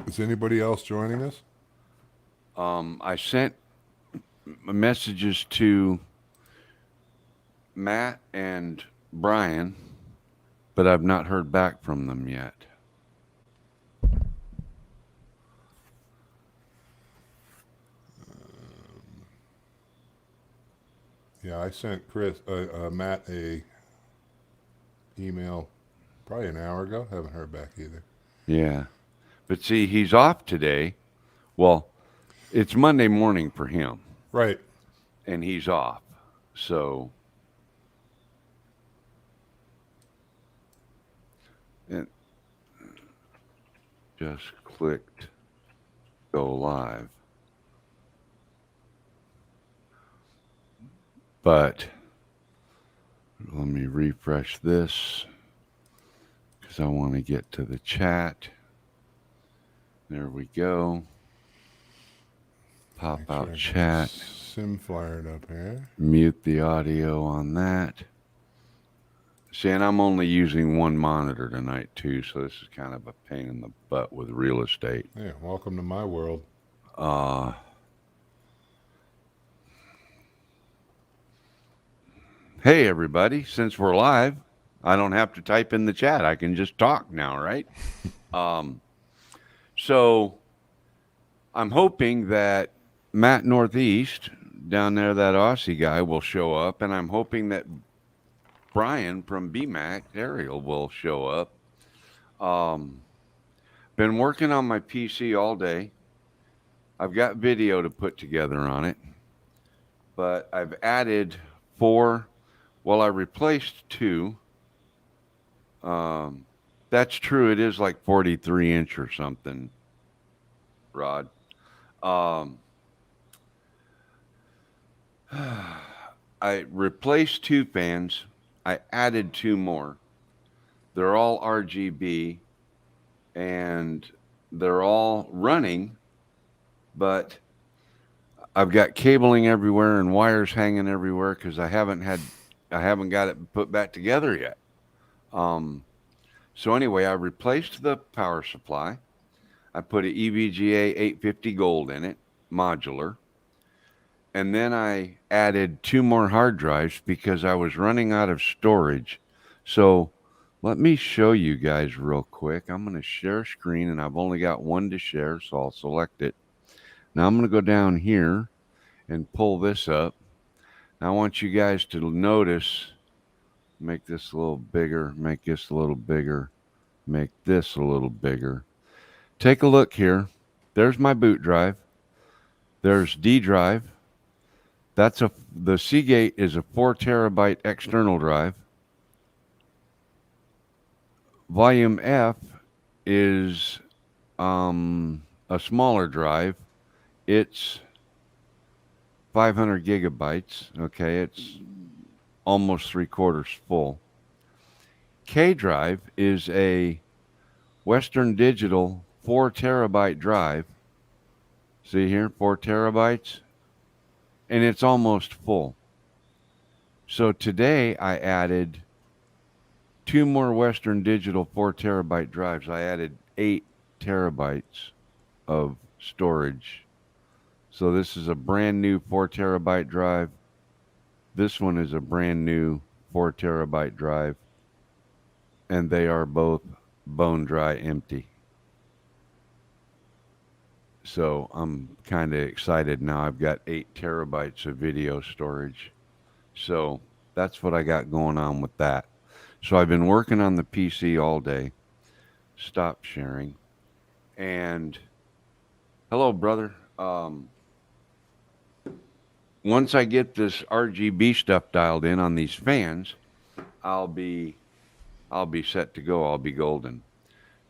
Is anybody else joining us? I sent messages to Matt and Brian, but I've not heard back from them yet. Yeah, I sent Matt a email probably an hour ago. Haven't heard back either. Yeah. But see, he's off today. Well, it's Monday morning for him, Right. and he's off. So it just clicked go live. But let me refresh this because I want to get to the chat. There we go. Pop Make sure out I get the chat. sim fired up here. Mute the audio on that. See, and I'm only using one monitor tonight too, so this is kind of a pain in the butt with real estate. Yeah, welcome to my world. Uh, hey everybody, since we're live, I don't have to type in the chat. I can just talk now, right? Um, so I'm hoping that Matt Northeast down there, that Aussie guy, will show up, and I'm hoping that Brian from BMAC Aerial will show up. Um, been working on my PC all day. I've got video to put together on it, but I've added four. Well, I replaced two. Um, that's true. It is like 43 inch or something, Rod. Um, I replaced two fans. I added two more. They're all RGB and they're all running, but I've got cabling everywhere and wires hanging everywhere because I haven't got it put back together yet. Um, so anyway, I replaced the power supply. I put an EVGA 850 gold in it, modular, and then I added two more hard drives because I was running out of storage. So let me show you guys real quick. I'm going to share screen, and I've only got one to share, so I'll select it. Now I'm going to go down here and pull this up. Now I want you guys to notice, make this a little bigger, make this a little bigger, make this a little bigger. Take a look here. There's my boot drive. There's D drive. The Seagate is a 4 terabyte external drive. Volume F is a smaller drive. It's 500 gigabytes. Okay, it's almost three-quarters full. K drive is a Western Digital 4 terabyte drive. See here, 4 terabytes, and it's almost full. So today I added two more Western Digital 4 terabyte drives. I added 8 terabytes of storage. So this is a brand new 4 terabyte drive. This one is a brand new 4 terabyte drive, and they are both bone dry empty. So I'm kind of excited now. I've got 8 terabytes of video storage. So that's what I got going on with that. So I've been working on the PC all day. Stop sharing. And hello, brother. Once I get this RGB stuff dialed in on these fans, I'll be I'll be set to go. I'll be golden.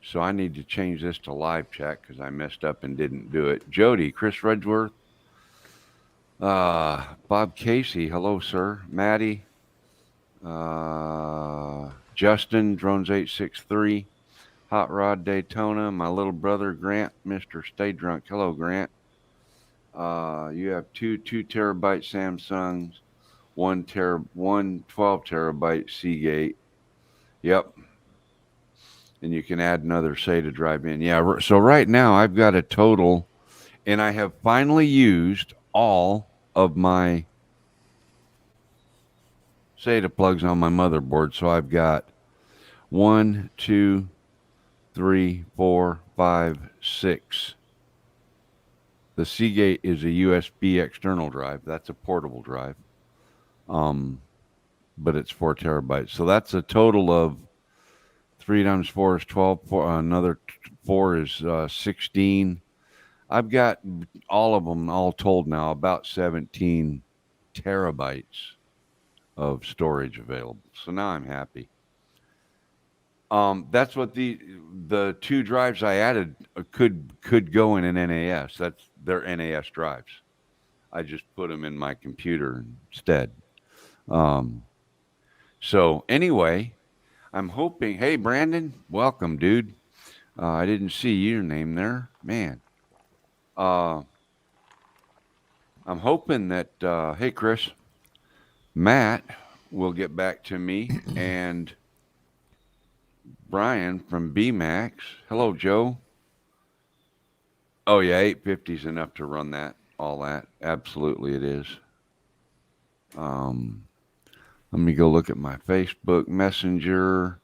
So I need to change this to live chat because I messed up and didn't do it. Jody, Chris Redgeworth, Bob Casey, hello, sir. Maddie, Justin, Drones863, Hot Rod Daytona, my little brother Grant, Mr. Stay Drunk. Hello, Grant. You have two terabyte Samsungs, one 12 terabyte Seagate. Yep. and you can add another say to drive in. Yeah. So right now I've got a total, and I have finally used all of my SATA plugs on my motherboard. So I've got 1, 2, 3, 4, 5, 6. The Seagate is a USB external drive. That's a portable drive. But it's 4 terabytes. So that's a total of 3 times 4 is 12. Another 4 is 16. I've got all of them all told now about 17 terabytes of storage available. So now I'm happy. That's what the 2 drives I added could go in an NAS. That's their NAS drives. I just put them in my computer instead. So anyway, I'm hoping. Hey, Brandon, welcome, dude. I didn't see your name there, man. I'm hoping that. Hey, Chris, Matt will get back to me and Brian from BMAX. Hello, Joe. Oh yeah, 850 is enough to run that. All that. Absolutely, it is. Let me go look at my Facebook Messenger.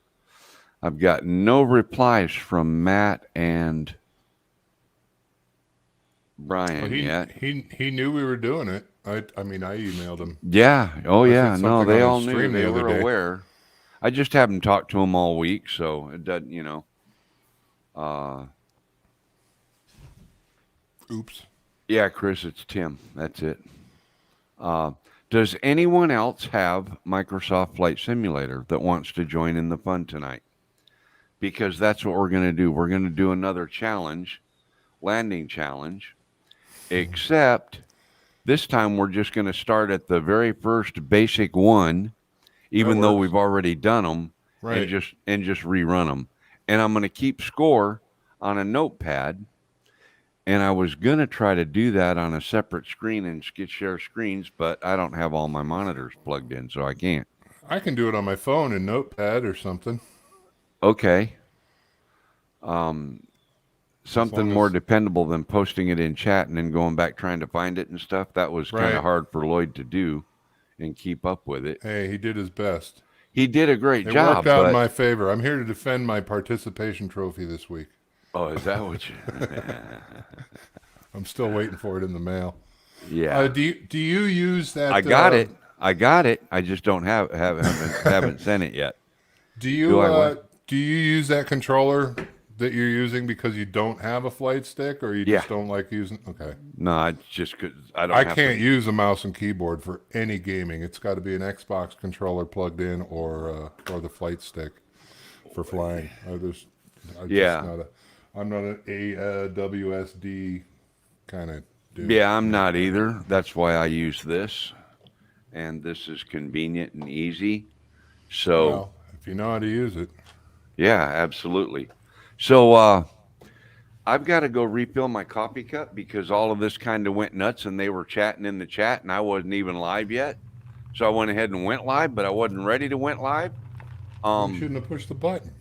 I've got no replies from Matt and Brian yet. He knew we were doing it. I mean, I emailed him. Yeah. Oh, I yeah. said No, something they on all his knew. stream They the other were day. aware. I just haven't talked to them all week, so it doesn't, Oops. Yeah, Chris, it's Tim. That's it. Does anyone else have Microsoft Flight Simulator that wants to join in the fun tonight? Because that's what we're going to do. We're going to do another challenge, landing challenge, except this time we're just going to start at the very first basic one, even though we've already done them, right, and just rerun them. And I'm going to keep score on a notepad. And I was going to try to do that on a separate screen and share screens, but I don't have all my monitors plugged in, so I can't. I can do it on my phone in Notepad or something. Okay. Something more dependable than posting it in chat and then going back trying to find it and stuff. That was kind of hard for Lloyd to do and keep up with it. Hey, he did his best. He did a great job. It worked out in my favor. I'm here to defend my participation trophy this week. Oh, is that what you... I'm still waiting for it in the mail. Yeah. Do you use that? I got it. I just don't haven't sent it yet. Do you use that controller that you're using because you don't have a flight stick, or you just don't like using? Okay. No, it's just because I can't use a mouse and keyboard for any gaming. It's got to be an Xbox controller plugged in, or the flight stick for flying. I'm not an AWSD kind of dude. Yeah, I'm not either. That's why I use this, and this is convenient and easy. So, well, if you know how to use it. Yeah, absolutely. So I've got to go refill my coffee cup because all of this kind of went nuts, and they were chatting in the chat, and I wasn't even live yet. So I went ahead and went live, but I wasn't ready to went live. You shouldn't have pushed the button.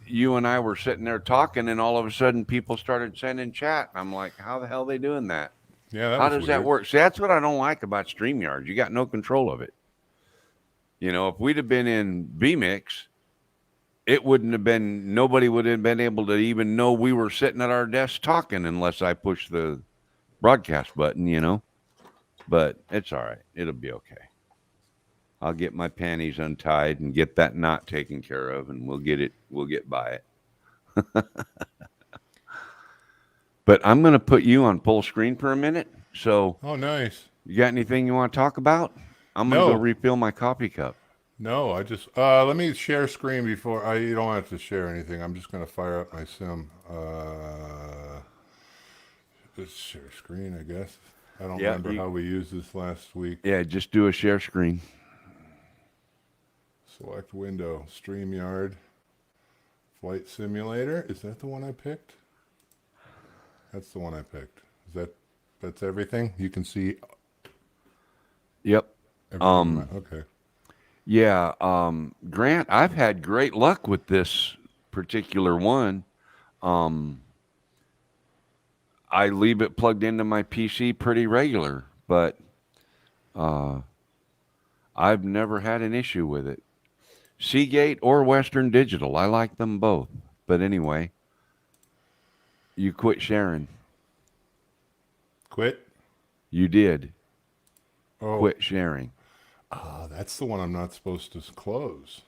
You and I were sitting there talking, and all of a sudden people started sending chat. I'm like, how the hell are they doing that? Yeah, how does that work? See, that's what I don't like about StreamYard. You got no control of it. If we'd have been in vMix, it wouldn't have been, nobody would have been able to even know we were sitting at our desk talking unless I pushed the broadcast button, But it's all right. It'll be okay. I'll get my panties untied and get that knot taken care of, and we'll get by it. But I'm going to put you on full screen for a minute. So, oh, nice. You got anything you want to talk about? I'm going to go refill my coffee cup. No, I just, let me share screen before, you don't have to share anything. I'm just going to fire up my sim. Just share screen, I guess. I don't remember how we used this last week. Yeah, just do a share screen. Select window, StreamYard, Flight Simulator. Is that the one I picked? That's the one I picked. That's everything? You can see? Yep. Okay. Yeah, Grant, I've had great luck with this particular one, I leave it plugged into my PC pretty regular, but I've never had an issue with it. Seagate or Western Digital, I like them both. But anyway, you quit sharing. Quit? You did. Oh, Quit sharing. that's the one I'm not supposed to close.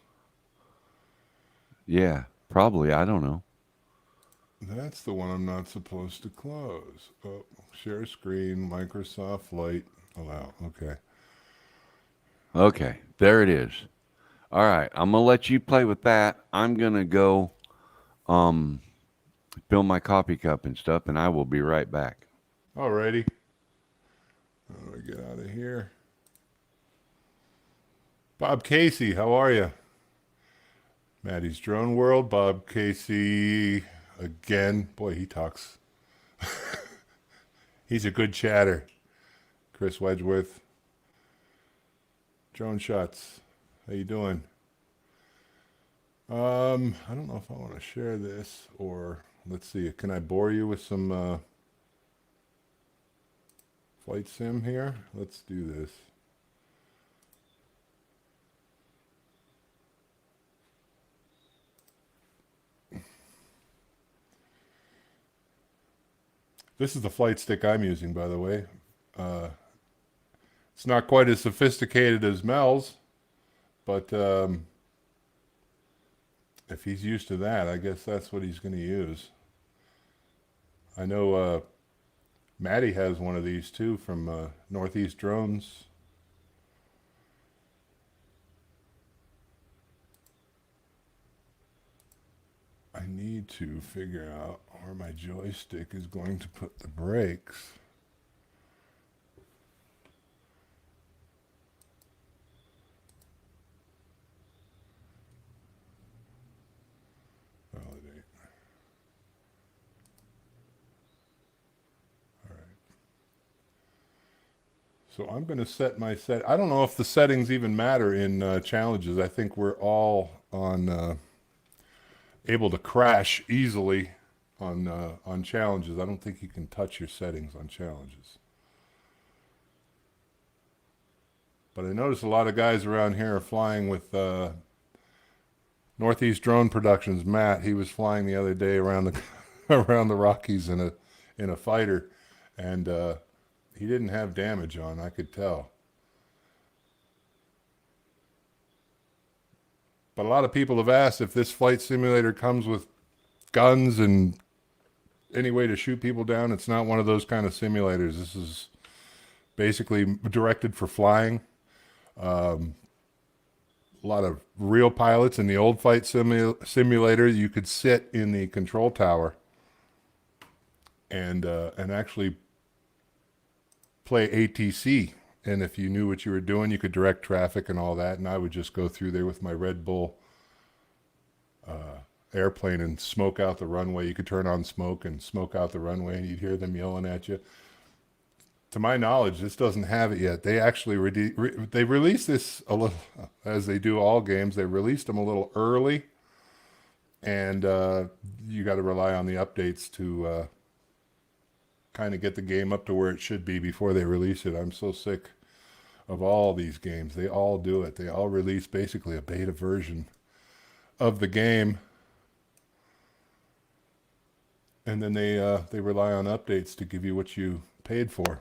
Yeah, probably. I don't know. That's the one I'm not supposed to close. Oh, share screen, Microsoft Light, allow. Okay. Okay, there it is. All right, I'm gonna let you play with that. I'm gonna go fill my coffee cup and stuff, and I will be right back. Alrighty. How do I get out of here? Bob Casey, how are you? Maddie's Drone World, Bob Casey again. Boy, he talks. He's a good chatter. Chris Wedgeworth. Drone Shots. How you doing? I don't know if I want to share this or let's see. Can I bore you with some flight sim here? Let's do this. This is the flight stick I'm using, by the way. It's not quite as sophisticated as Mel's, but if he's used to that, I guess that's what he's going to use. I know Maddie has one of these too from Northeast Drones. I need to figure out where my joystick is going to put the brakes. Validate. All right. So I'm going to set my set. I don't know if the settings even matter in challenges. I think we're all on able to crash easily on challenges. I don't think you can touch your settings on challenges. But I notice a lot of guys around here are flying with Northeast Drone Productions. Matt, he was flying the other day around the around the Rockies in a fighter, and he didn't have damage on. I could tell. But a lot of people have asked if this flight simulator comes with guns and any way to shoot people down. It's not one of those kind of simulators. This is basically directed for flying. A lot of real pilots in the old flight simulator. You could sit in the control tower and actually play ATC. And if you knew what you were doing, you could direct traffic and all that. And I would just go through there with my Red Bull airplane and smoke out the runway. You could turn on smoke and smoke out the runway, and you'd hear them yelling at you. To my knowledge, this doesn't have it yet. They actually they released this a little, as they do all games. They released them a little early, and you got to rely on the updates to kind of get the game up to where it should be before they release it. I'm so sick of all these games. They all do it. They all release basically a beta version of the game, and then they rely on updates to give you what you paid for.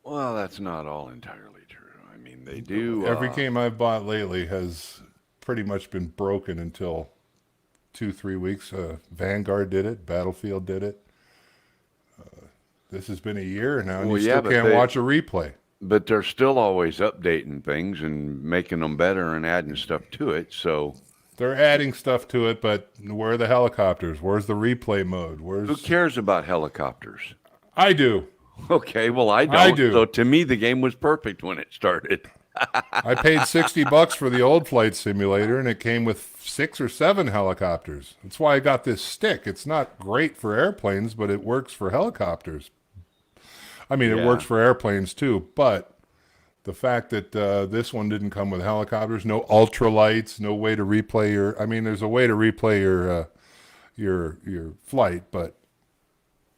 Well, that's not all entirely true. I mean, they do. Every game I've bought lately has pretty much been broken until 2-3 weeks. Vanguard did it. Battlefield did it. This has been a year now, and Well, you yeah, still but can't they- watch a replay. But they're still always updating things and making them better and adding stuff to it. So They're adding stuff to it, but where are the helicopters? Where's the replay mode? who cares about helicopters? I do. Okay, well, I don't. I do. So to me, the game was perfect when it started. I paid $60 for the old flight simulator, and it came with 6 or 7 helicopters. That's why I got this stick. It's not great for airplanes, but it works for helicopters. I mean, it Yeah. works for airplanes too, but the fact that this one didn't come with helicopters, no ultralights, no way to replay your. I mean, there's a way to replay your flight, but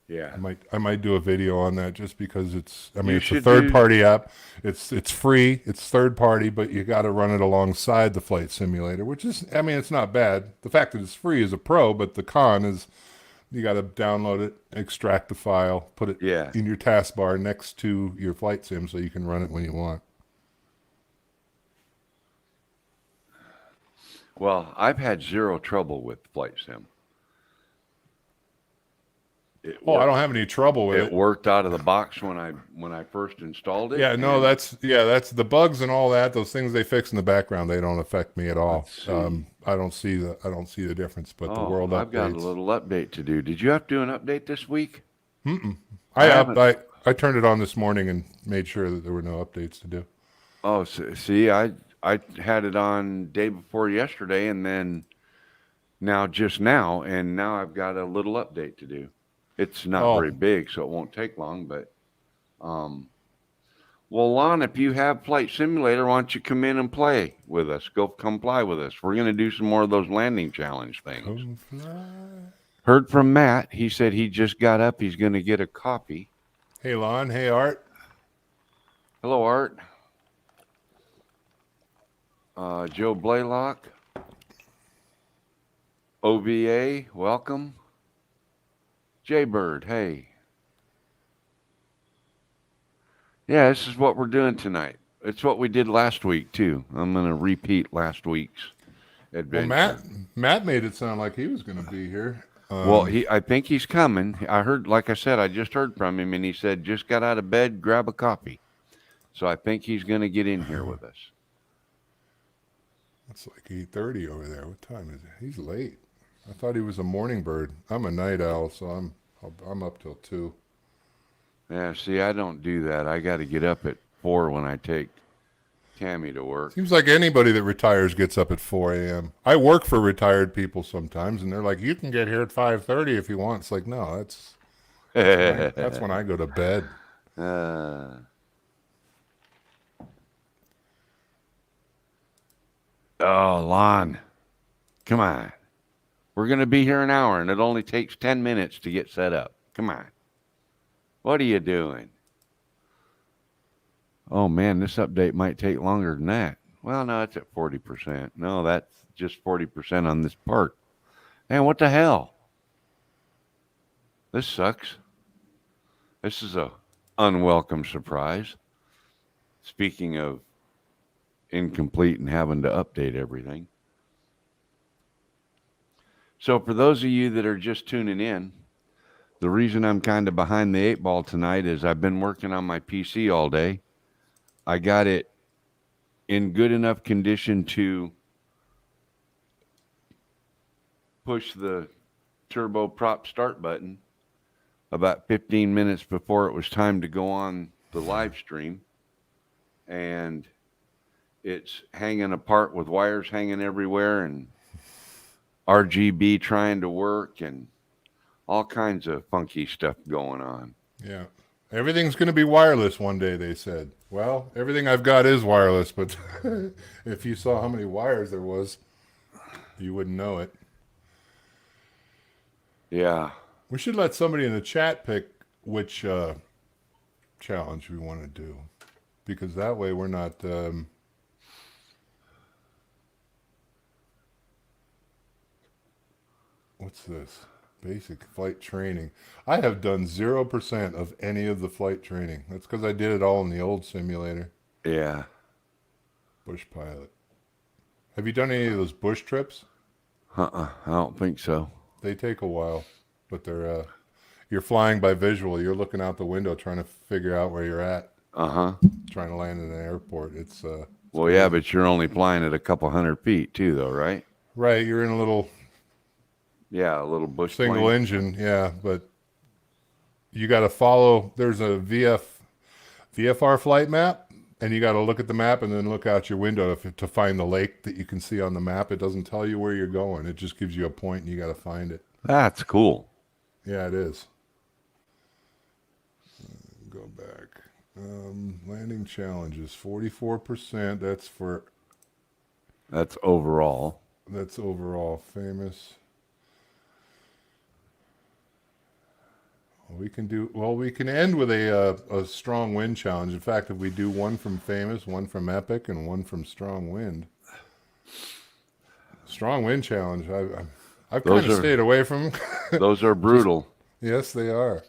Yeah. I might do a video on that just because it's. I mean, You it's a should third do- party app. It's free. It's third party, but you got to run it alongside the flight simulator, which is. I mean, it's not bad. The fact that it's free is a pro, but the con is you got to download it, extract the file, put it Yeah. in your taskbar next to your flight sim, so you can run it when you want. Well, I've had zero trouble with Flight Sim. I don't have any trouble with It it. worked out of the box when I first installed it. Yeah, no, and that's the bugs and all that. Those things they fix in the background, they don't affect me at all. Let's see. I don't see the difference. But the Oh, world I've got a updates. little update to do. Did you have to do an update this week? I turned it on this morning and made sure that there were no updates to do. Oh, see, I had it on day before yesterday, and then just now, and now I've got a little update to do. It's not Oh. very big, so it won't take long. But, well, Lon, if you have Flight Simulator, why don't you come in and play with us? Come play with us. We're gonna do some more of those landing challenge things. Come fly. Heard from Matt. He said he just got up. He's gonna get a coffee. Hey, Lon. Hey, Art. Hello, Art. Joe Blaylock. OVA, welcome. Jaybird, hey. Yeah, this is what we're doing tonight. It's what we did last week, too. I'm going to repeat last week's adventure. Well, Matt made it sound like he was going to be here. Well, I think he's coming. I heard, like I said, I just heard from him, and he said, just got out of bed, grab a coffee. So I think he's going to get in here with us. It's like 8:30 over there. What time is it? He's late. I thought he was a morning bird. I'm a night owl, so I'm up till 2. Yeah, see, I don't do that. I got to get up at 4 when I take Tammy to work. Seems like anybody that retires gets up at 4 a.m. I work for retired people sometimes, and they're like, "You can get here at 5:30 if you want." It's like, no, that's when I go to bed. Oh, Lon, come on. We're going to be here an hour, and it only takes 10 minutes to get set up. Come on. What are you doing? Oh, man, this update might take longer than that. Well, no, it's at 40%. No, that's just 40% on this part. Man, what the hell? This sucks. This is a unwelcome surprise. Speaking of incomplete and having to update everything. So for those of you that are just tuning in, the reason I'm kind of behind the 8 ball tonight is I've been working on my PC all day. I got it in good enough condition to push the turbo prop start button about 15 minutes before it was time to go on the live stream. And it's hanging apart with wires hanging everywhere and RGB trying to work and all kinds of funky stuff going on. Yeah. Everything's going to be wireless one day, they said. Well, everything I've got is wireless, but if you saw how many wires there was, you wouldn't know it. Yeah. We should let somebody in the chat pick which challenge we want to do, because that way we're not... what's this? Basic flight training. I have done 0% of any of the flight training. That's because I did it all in the old simulator. Yeah. Bush pilot. Have you done any of those bush trips? I don't think so. They take a while, but they're you're flying by visual. You're looking out the window trying to figure out where you're at. Trying to land in an airport. It's well, yeah, but you're only flying at a couple 100 feet too, though, right? right. You're in a little Yeah, a little bush single plane. engine, yeah, but you got to follow. There's a VFR flight map, and you got to look at the map and then look out your window to find the lake that you can see on the map. It doesn't tell you where you're going. It just gives you a point, and you got to find it. That's cool. Yeah, it is. Go back. Landing challenges, 44%. That's overall. That's overall. Famous. We can end with a strong wind challenge. In fact, if we do one from famous, one from epic, and one from strong wind. Strong wind challenge. I've kind of stayed away from them. Those are brutal. Yes, they are.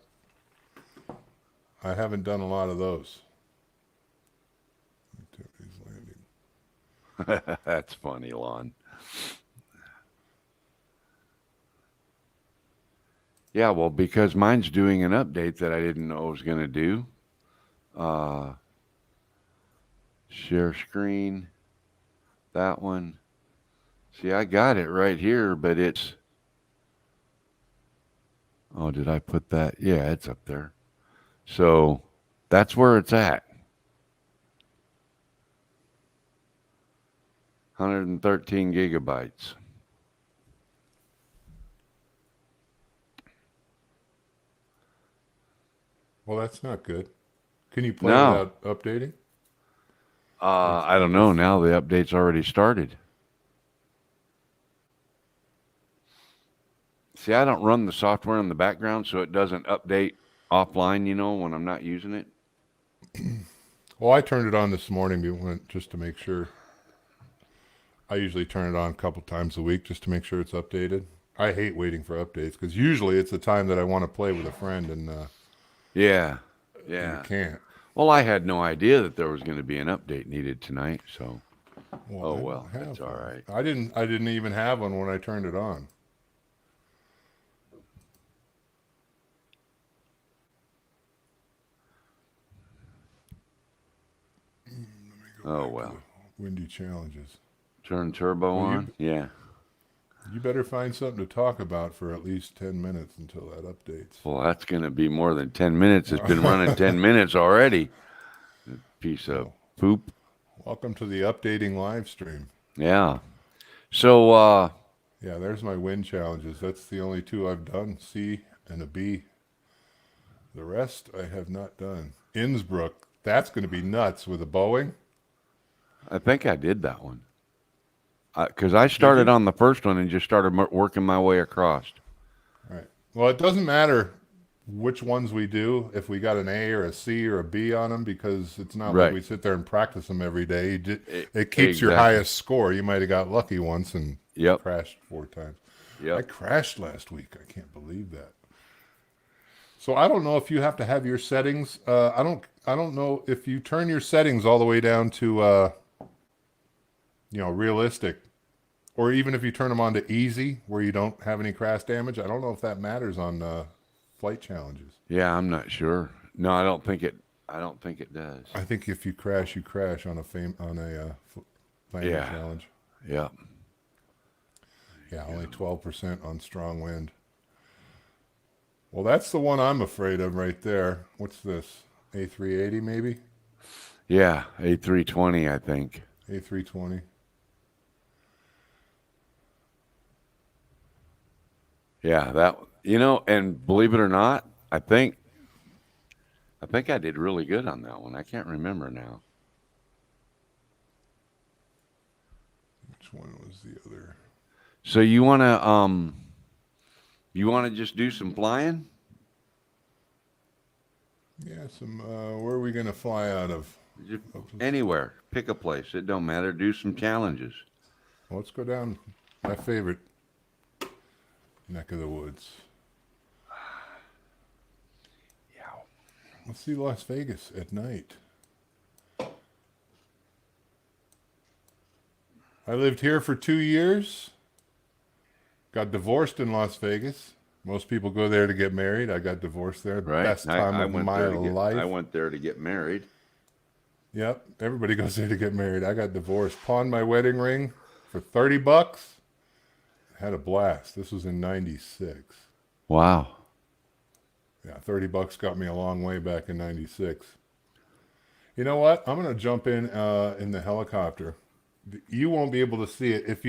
I haven't done a lot of those. Activities landing. That's funny, Lon. Yeah, well, because mine's doing an update that I didn't know it was going to do. Share screen. That one. See, I got it right here, but it's... Oh, did I put that? Yeah, it's up there. So that's where it's at. 113 gigabytes. Well, that's not good. Can you play No. without updating? I don't know. Now the update's already started. See, I don't run the software in the background, so it doesn't update offline, when I'm not using it. Well, I turned it on this morning just to make sure. I usually turn it on a couple times a week just to make sure it's updated. I hate waiting for updates because usually it's the time that I want to play with a friend and Yeah. you can't. Well, I had no idea that there was going to be an update needed tonight, so. Well, That's all right. I didn't even have one when I turned it on. Oh, well. Windy challenges. Turn turbo on? Yeah. You better find something to talk about for at least 10 minutes until that updates. Well, that's going to be more than 10 minutes. It's been running 10 minutes already. Piece of poop. Welcome to the updating live stream. Yeah. So, yeah, there's my wind challenges. That's the only two I've done, C and a B. The rest I have not done. Innsbruck, that's going to be nuts with a Boeing. I think I did that one. Because I started on the first one and just started working my way across. All right. Well, it doesn't matter which ones we do, if we got an A or a C or a B on them, because it's not like we sit there and practice them every day. It keeps your highest score. You might have got lucky once and crashed 4 times. Yep. I crashed last week. I can't believe that. So I don't know if you have to have your settings. I don't know if you turn your settings all the way down to realistic, or even if you turn them on to easy where you don't have any crash damage. I don't know if that matters on flight challenges. Yeah, I'm not sure. No, I don't think it does. I think if you crash, you crash on a landing challenge. Yeah. Yeah, only 12% on strong wind. Well, that's the one I'm afraid of right there. What's this? A380 maybe? Yeah, A320, I think. A320. Yeah, and believe it or not, I think I did really good on that one. I can't remember now. Which one was the other? So you wanna just do some flying? Yeah, where are we gonna fly out of? Anywhere. Pick a place. It don't matter. Do some challenges. Well, let's go down my favorite neck of the woods. Yeah. Let's see Las Vegas at night. I lived here for 2 years. Got divorced in Las Vegas. Most people go there to get married. I got divorced there. Right. Best time of my life. I went there to get married. Yep. Everybody goes there to get married. I got divorced. Pawned my wedding ring for $30. Had a blast. This was in 96. Wow. Yeah, $30 got me a long way back in 96. You know what? I'm going to jump in the helicopter. You won't be able to see it. If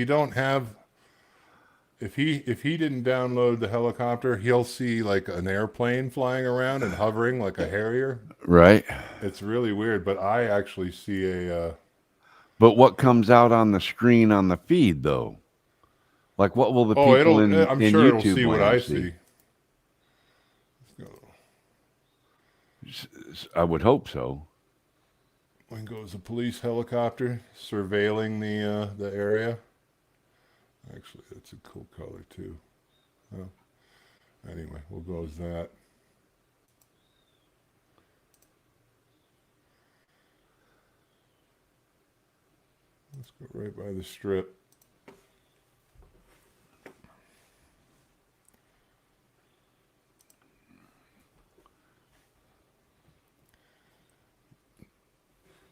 if he didn't download the helicopter, he'll see like an airplane flying around and hovering like a Harrier. Right. It's really weird, but I actually see a But what comes out on the screen on the feed, though? Like, what will the oh, people I'm in sure it'll YouTube see what land I see? see. I would hope so. When goes a police helicopter surveilling the area. Actually, that's a cool color too. Oh, anyway, we'll go with that. Let's go right by the strip.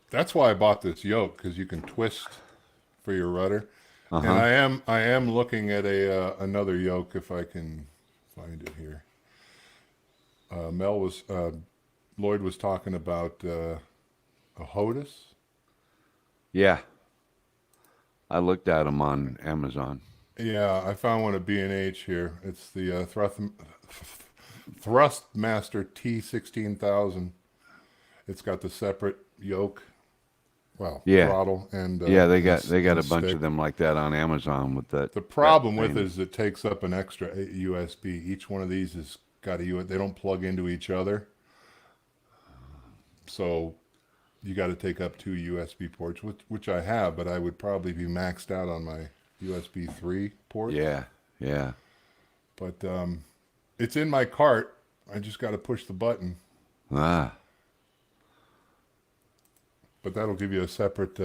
That's why I bought this yoke, because you can twist for your rudder. And Uh-huh. I am looking at another yoke if I can find it here. Lloyd was talking about a HOTUS. Yeah. I looked at them on Amazon. Yeah, I found one at B&H here. It's the Thrustmaster T16000. It's got the separate yoke, well, Yeah. throttle and Yeah, they and, got and a bunch stick. of them like that on Amazon with that. The problem that with it thing. is it takes up an extra USB. Each one of these has got a USB. They don't plug into each other, so you got to take up two USB ports, which I have, but I would probably be maxed out on my USB 3 ports. Yeah. Yeah. But it's in my cart. I just got to push the button. Ah. But that'll give you a separate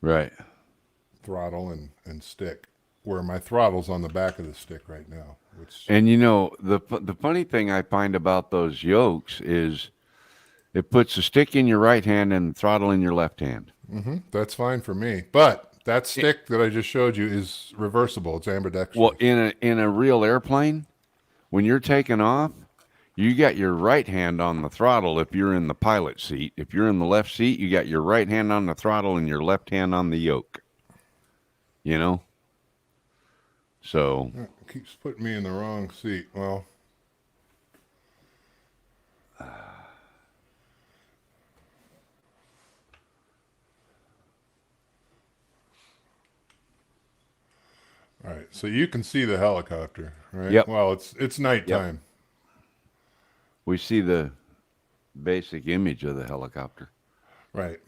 Right. throttle and stick. Where my throttle's on the back of the stick right now. Which And the funny thing I find about those yokes is it puts the stick in your right hand and the throttle in your left hand. that's fine for me. But that stick that I just showed you is reversible. It's ambidextrous. Well, in a real airplane, when you're taking off, you got your right hand on the throttle if you're in the pilot seat. If you're in the left seat, you got your right hand on the throttle and your left hand on the yoke. You know? So, It keeps putting me in the wrong seat. Well, all right. So you can see the helicopter, right? Yep. Well, it's nighttime. we see the basic image of the helicopter. Right.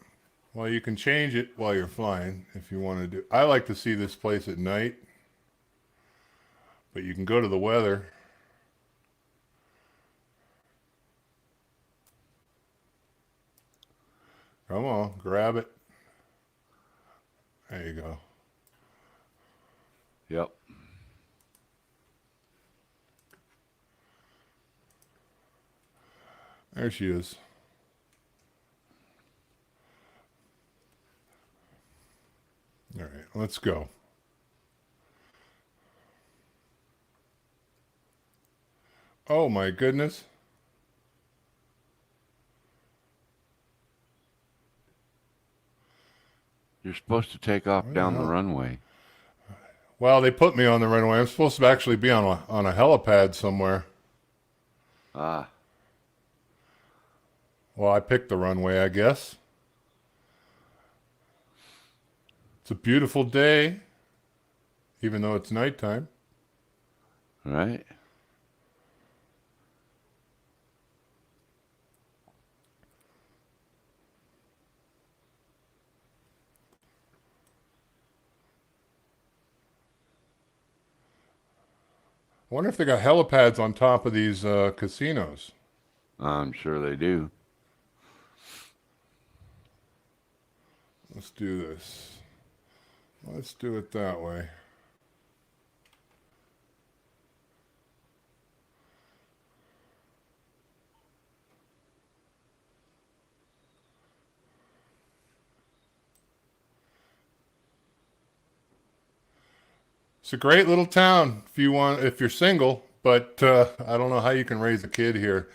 Well, you can change it while you're flying if you want to do. I like to see this place at night, but you can go to the weather. Come on, grab it. There you go. Yep. There she is. All right, let's go. Oh my goodness. You're supposed to take off Where the down the hell? runway. Well, they put me on the runway. I'm supposed to actually be on a helipad somewhere. Ah. Well, I picked the runway, I guess. It's a beautiful day, even though it's nighttime. Right. I wonder if they got helipads on top of these casinos. I'm sure they do. Let's do this. Let's do it that way. It's a great little town if you want, if you're single, but I don't know how you can raise a kid here.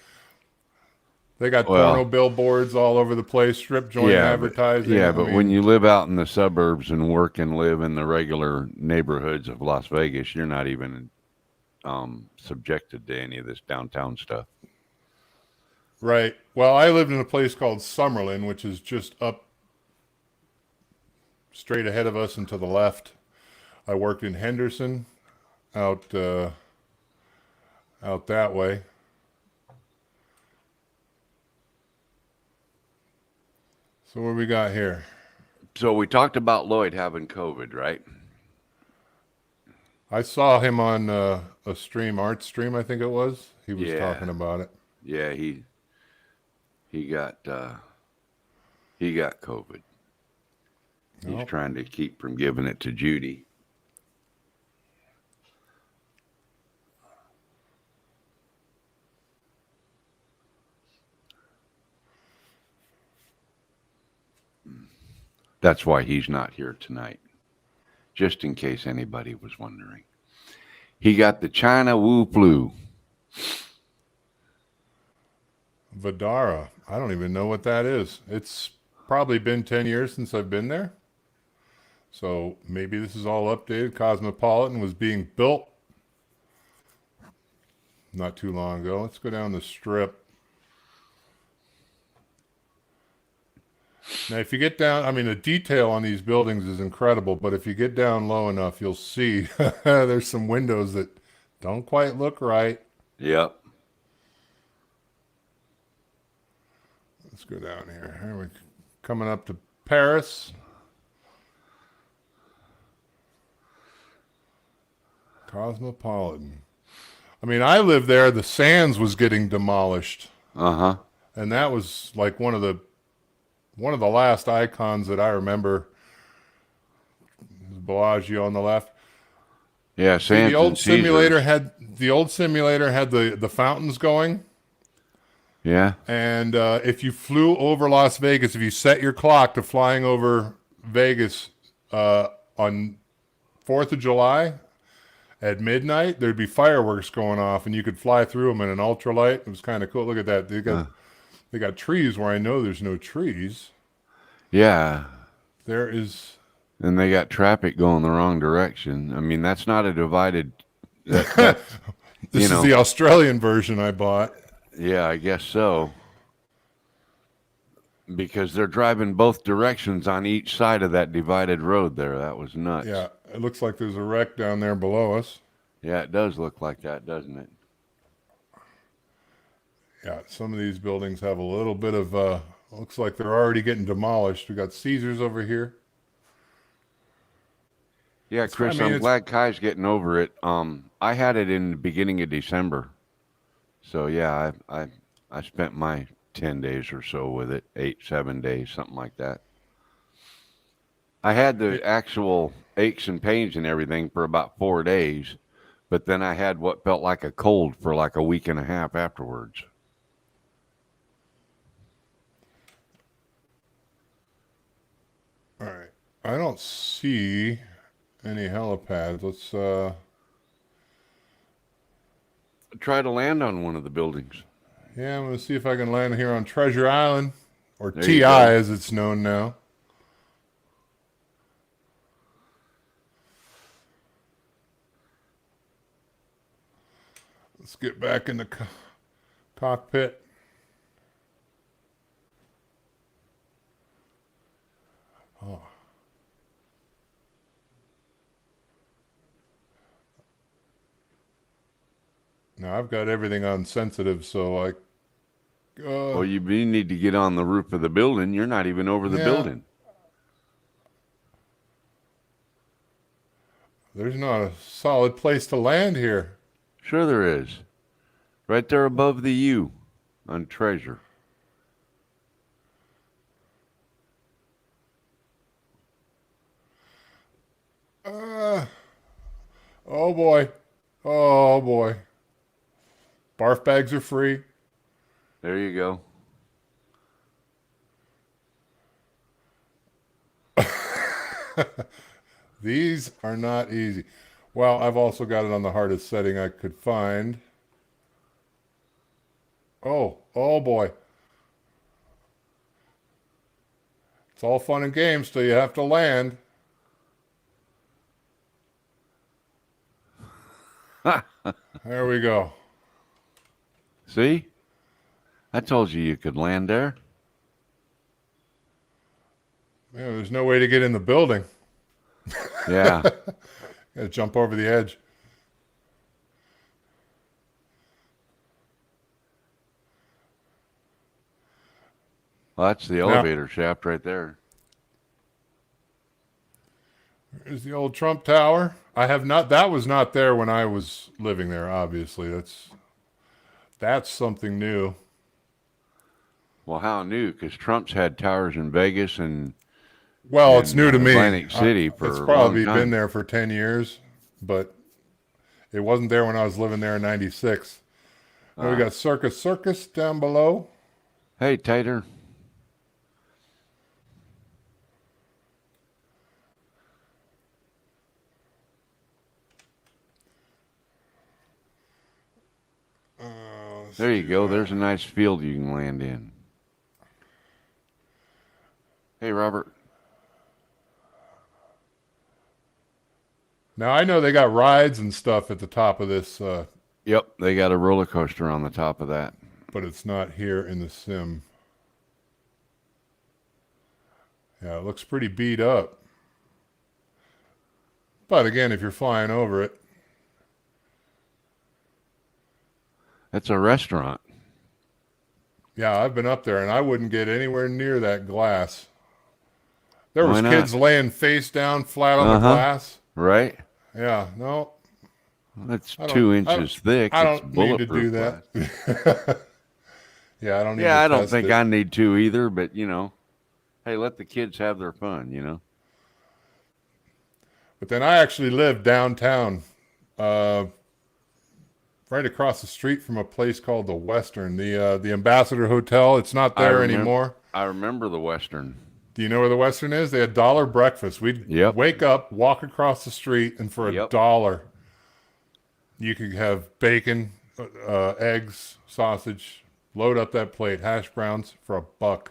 They got porno Well, billboards all over the place, strip joint yeah, advertising. I but when mean, you live out in the suburbs and work and live in the regular neighborhoods of Las Vegas, you're not even subjected to any of this downtown stuff. right. Well, I lived in a place called Summerlin, which is just up straight ahead of us and to the left. I worked in Henderson, out out that way. So what we got here? So we talked about Lloyd having COVID, right? I saw him on a stream, art stream, I think it was. He was Yeah, talking about it. yeah. He got he got COVID. He's Oh, trying to keep from giving it to Judy. That's why he's not here tonight. Just in case anybody was wondering. He got the China Wu flu. Vidara. I don't even know what that is. It's probably been 10 years since I've been there. So maybe this is all updated. Cosmopolitan was being built not too long ago. Let's go down the strip. Now, if you get down, I mean, the detail on these buildings is incredible, but if you get down low enough, you'll see there's some windows that don't quite look right. Yep. Let's go down here. Here we're coming up to Paris. Cosmopolitan. I mean, I lived there. The Sands was getting demolished, Uh-huh. and that was like one of the last icons that I remember. Bellagio on the left. Yeah, See, Sands and Caesars. the old simulator had the fountains going, Yeah. and if you flew over Las Vegas, if you set your clock to flying over Vegas on 4th of July at midnight, there'd be fireworks going off, and you could fly through them in an ultralight. It was kind of cool. Look at that. Uh, They got trees where I know there's no trees. yeah. There is. And they got traffic going the wrong direction. I mean, that's not a divided that's you This is know, the Australian version I bought. yeah, I guess so. Because they're driving both directions on each side of that divided road there. That was nuts. Yeah, it looks like there's a wreck down there below us. Yeah, it does look like that, doesn't it? Yeah, some of these buildings have a little bit of, looks like they're already getting demolished. We got Caesars over here. Yeah, I Chris, mean, I'm it's, glad Kai's getting over it. I had it in the beginning of December. So yeah, I spent my 10 days or so with it, 7 days, something like that. I had the it, actual aches and pains and everything for about 4 days, but then I had what felt like a cold for like a week and a half afterwards. all right. I don't see any helipads. Let's, Try to land on one of the buildings. yeah, I'm going to see if I can land here on Treasure Island, or There you TI go. as it's known now. Let's get back in the cockpit. Oh, now I've got everything on sensitive, so Well, you need to get on the roof of the building. You're not even over the yeah, building. there's not a solid place to land here. Sure there is. Right there above the U on Treasure. Uh, oh boy. Oh boy. Barf bags are free. There you go. These are not easy. Well, I've also got it on the hardest setting I could find. Oh, oh boy. It's all fun and games till you have to land. There we go. See? I told you could land there. Yeah, there's no way to get in the building. Yeah. Gotta jump over the edge. Well, that's the elevator shaft right there. There's the old Trump Tower. I have not. That was not there when I was living there. Obviously, that's something new. Well, how new? Because Trump's had towers in Vegas and Well, it's new to me. Atlantic City for It's a long probably time. been there for 10 years, but it wasn't there when I was living there in '96. We got Circus down below. Hey, Tater. There you go. There's a nice field you can land in. Hey, Robert. Now I know they got rides and stuff at the top of this, Yep, they got a roller coaster on the top of that. but it's not here in the sim. Yeah, it looks pretty beat up. But again, if you're flying over it, That's a restaurant. yeah, I've been up there and I wouldn't get anywhere near that glass. There Why was not? kids laying face down flat on the glass. Right? Yeah, no, That's I don't- 2 I inches don't- thick. I It's don't need to do bulletproof that. glass. Yeah, I don't need Yeah, to I don't test think it. I need to either, but hey, let the kids have their fun. But then I actually lived downtown, right across the street from a place called the Western, the Ambassador Hotel. It's not there anymore. I remember the Western. Do you know where the Western is? They had dollar breakfast. We'd Yep. wake up, walk across the street, and for Yep. $1, you could have bacon, eggs, sausage, load up that plate, hash browns for $1.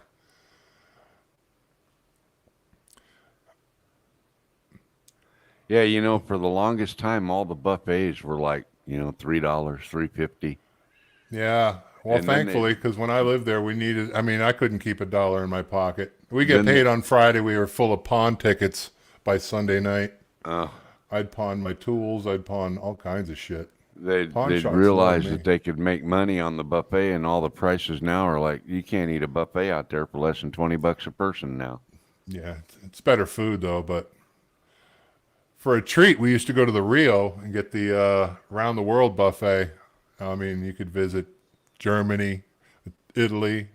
Yeah, for the longest time, all the buffets were like, $3, $3.50. Yeah. Well, And then thankfully, because when I lived there, I couldn't keep $1 in my pocket. We get Then they- paid on Friday. We were full of pawn tickets by Sunday night. Oh. I'd pawn my tools. I'd pawn all kinds of shit. They'd Pawn shops realize love me. that they could make money on the buffet, and all the prices now are like, you can't eat a buffet out there for less than $20 a person now. Yeah, it's better food though. But for a treat, we used to go to the Rio and get the round the world buffet. I mean, you could visit Germany, Italy.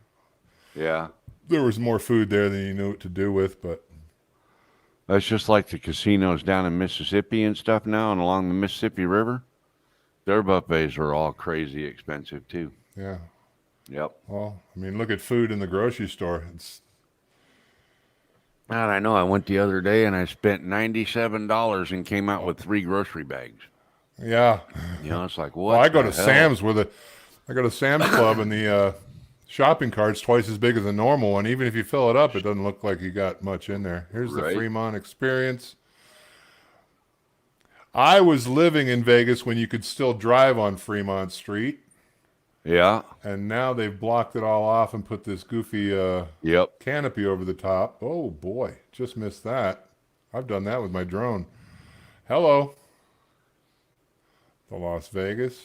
Yeah. There was more food there than you knew what to do with, but That's just like the casinos down in Mississippi and stuff now and along the Mississippi River. Their buffets are all crazy expensive too. yeah. Yep. Well, I mean, look at food in the grocery store. God, I know. I went the other day and I spent $97 and came out with 3 grocery bags. Yeah. It's like, what? Well, I go the to hell? Sam's I go to Sam's Club and the shopping cart's twice as big as a normal one. Even if you fill it up, it doesn't look like you got much in there. Here's the Right. Fremont experience. I was living in Vegas when you could still drive on Fremont Street, Yeah. and now they've blocked it all off and put this goofy Yep. canopy over the top. Oh boy, just missed that. I've done that with my drone. Hello. The Las Vegas.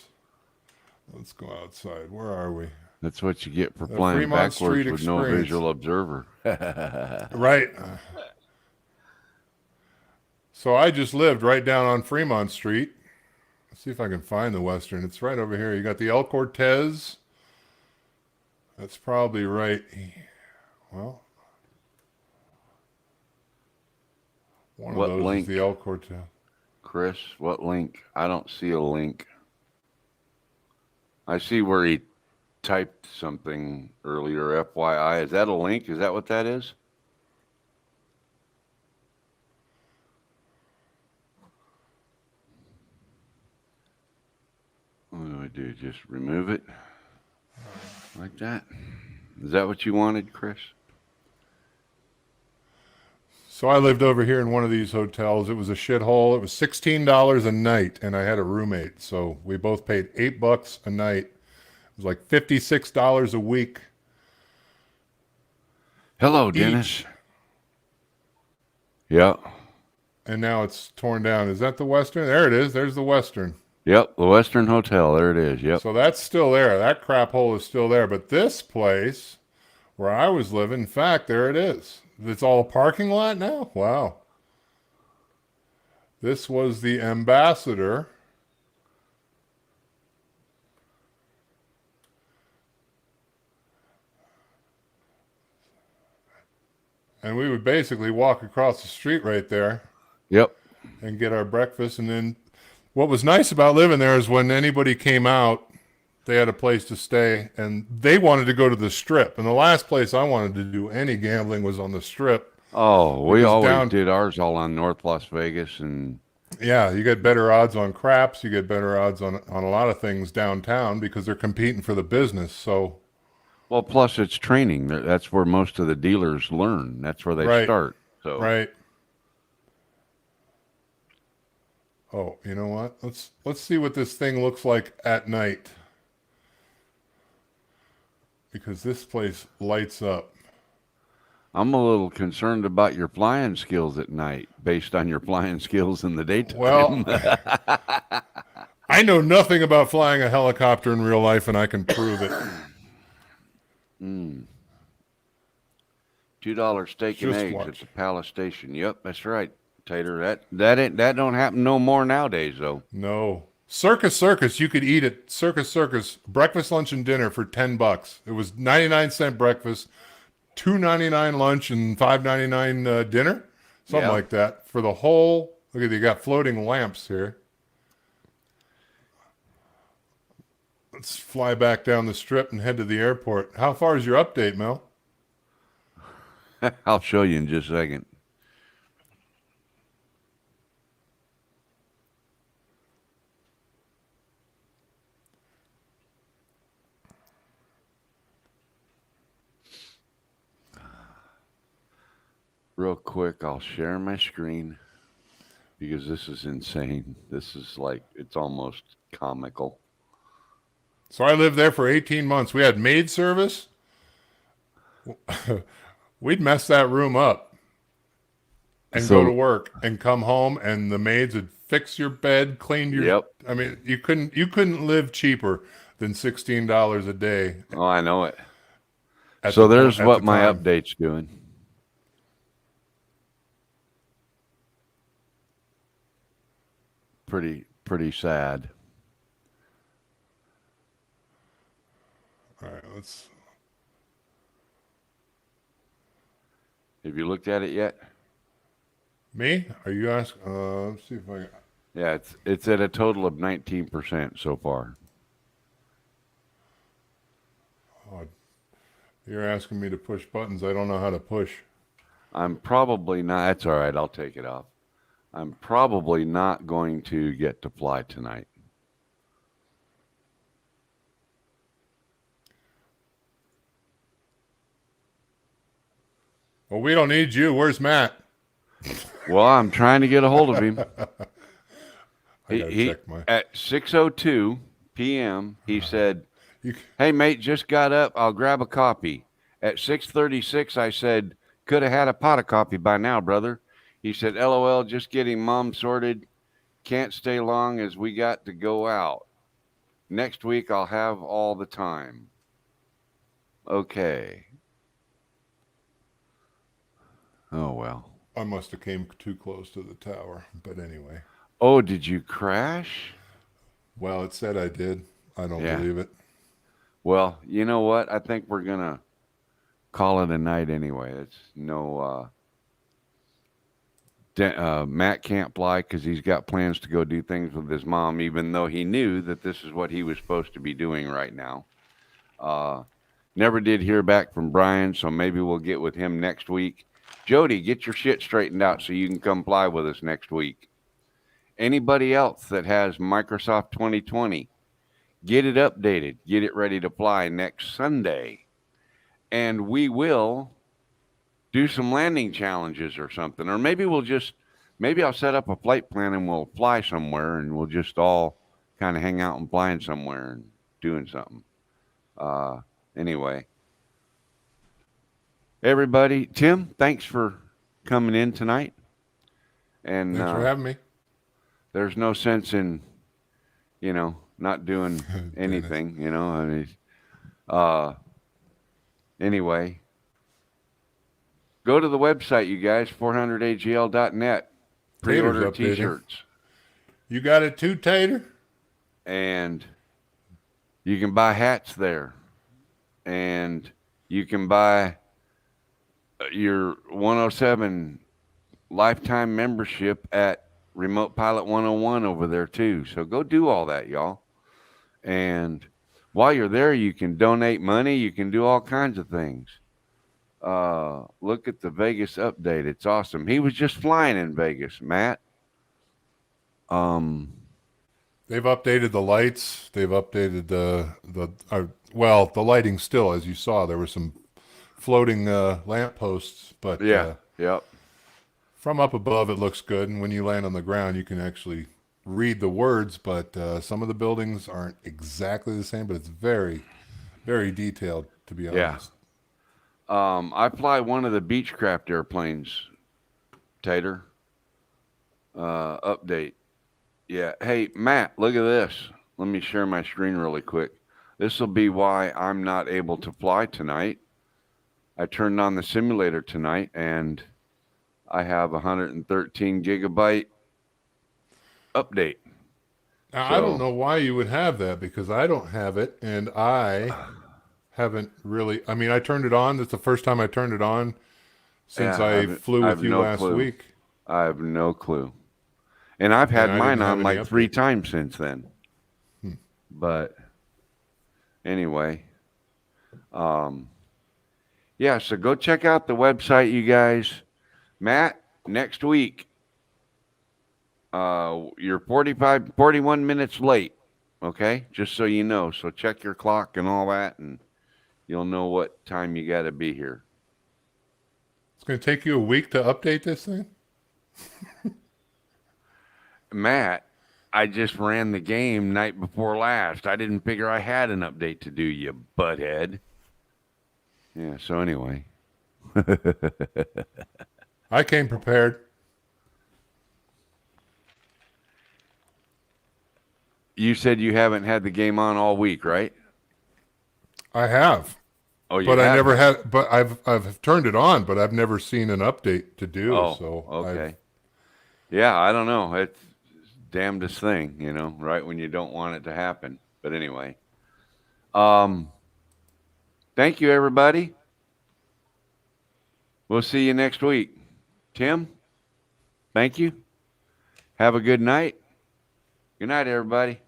Let's go outside. Where are we? That's what you get for The flying Fremont backwards Street with no experience. visual observer. Right. So I just lived right down on Fremont Street. Let's see if I can find the Western. It's right over here. You got the El Cortez. That's probably right. Well, one What of those link? is the El Cortez. Chris, what link? I don't see a link. I see where he typed something earlier, FYI. Is that a link? Is that what that is? What do I do? Just remove it? Like that? Is that what you wanted, Chris? So I lived over here in one of these hotels. It was a shithole. It was $16 a night, and I had a roommate. So we both paid $8 a night. It was like $56 a week Hello, Dennis. each. Yeah. And now it's torn down. Is that the Western? There it is. There's the Western. Yep, the Western Hotel. There it is. Yep. So that's still there. That crap hole is still there. But this place where I was living, in fact, there it is. It's all a parking lot now? Wow. This was the Ambassador. And we would basically walk across the street right there Yep. and get our breakfast. And then what was nice about living there is when anybody came out, they had a place to stay, and they wanted to go to the Strip. And the last place I wanted to do any gambling was on the Strip. Oh, we Because always did ours all on North Las Vegas, and yeah, you get better odds on craps. You get better odds on a lot of things downtown because they're competing for the business. So, well, plus it's training. That's where most of the dealers learn. That's where they Right. start. So right. Oh, you know what? Let's see what this thing looks like at night. Because this place lights up. I'm a little concerned about your flying skills at night, based on your flying skills in the daytime. Well, I know nothing about flying a helicopter in real life, and I can prove it. $2 steak and Just eggs watch. at the Palace Station. Yep, that's right, Tater. That don't happen no more nowadays, though. No. Circus, you could eat at Circus, breakfast, lunch, and dinner for $10. It was 99-cent breakfast, $2.99 lunch, and $5.99 dinner. Something Yeah. like that. For the whole, look at, you got floating lamps here. Let's fly back down the Strip and head to the airport. How far is your update, Mel? I'll show you in just a second. Real quick, I'll share my screen because this is insane. This is like, it's almost comical. So I lived there for 18 months. We had maid service. We'd mess that room up and go to work and come home, and the maids would fix your bed, clean your. Yep. I mean, you couldn't live cheaper than $16 a day. Oh, I know it. at So the- there's at what the my time. update's doing. Pretty sad. All right, let's. Have you looked at it yet? Me? Are you asking? Let's see if I. Yeah, it's at a total of 19% so far. You're asking me to push buttons. I don't know how to push. I'm probably not. That's all right. I'll take it off. I'm probably not going to get to fly tonight. Well, we don't need you. Where's Matt? Well, I'm trying to get a hold of him. I gotta check my. At 6:02 p.m., he said, You, "Hey, mate, just got up. I'll grab a copy." At 6:36, I said, "Could have had a pot of coffee by now, brother." He said, "LOL, just getting mom sorted. Can't stay long as we got to go out. Next week, I'll have all the time." Okay. Oh, well. I must have came too close to the tower, but anyway. Oh, did you crash? Well, it said I did. I don't Yeah. believe it. Well, you know what? I think we're going to call it a night anyway. It's no, Matt can't fly because he's got plans to go do things with his mom, even though he knew that this is what he was supposed to be doing right now. Never did hear back from Brian, so maybe we'll get with him next week. Jody, get your shit straightened out so you can come fly with us next week. Anybody else that has Microsoft 2020, get it updated, get it ready to fly next Sunday. And we will do some landing challenges or something. Or maybe maybe I'll set up a flight plan and we'll fly somewhere and we'll just all kind of hang out and flying somewhere and doing something. Anyway, everybody, Tim, thanks for coming in tonight. And Thanks for having me. there's no sense in, not doing anything, I mean, anyway, go to the website, you guys, 400agl.net. Pre-order Tater's updating. t-shirts. You got it too, Tater? And you can buy hats there. And you can buy your 107 lifetime membership at Remote Pilot 101 over there too. So go do all that, y'all. And while you're there, you can donate money. You can do all kinds of things. Look at the Vegas update. It's awesome. He was just flying in Vegas, Matt. They've updated the lights. They've updated the lighting still, as you saw. There were some floating lamp posts, but yep. From up above, it looks good. And when you land on the ground, you can actually read the words, but some of the buildings aren't exactly the same, but it's very, very detailed, to be honest. I fly one of the Beechcraft airplanes, Tater. Update. Yeah. Hey, Matt, look at this. Let me share my screen really quick. This will be why I'm not able to fly tonight. I turned on the simulator tonight, and I have 113 gigabyte update. Now, I don't know why you would have that, because I don't have it, and I haven't really. I mean, I turned it on. That's the first time I turned it on since I flew with you last week. I have no clue. And I've had mine on like 3 times since then. But anyway, yeah, so go check out the website, you guys. Matt, next week, you're 41 minutes late, okay? Just so you know. So check your clock and all that, and you'll know what time you got to be here. It's going to take you a week to update this thing? Matt, I just ran the game night before last. I didn't figure I had an update to do, you butthead. Yeah, so anyway. I came prepared. You said you haven't had the game on all week, right? I have. Oh, you but have? I never had. But I've turned it on, but I've never seen an update to do. Oh, so okay. Yeah, I don't know. It's damnedest thing, right when you don't want it to happen. But anyway, thank you, everybody. We'll see you next week. Tim, thank you. Have a good night. Good night, everybody.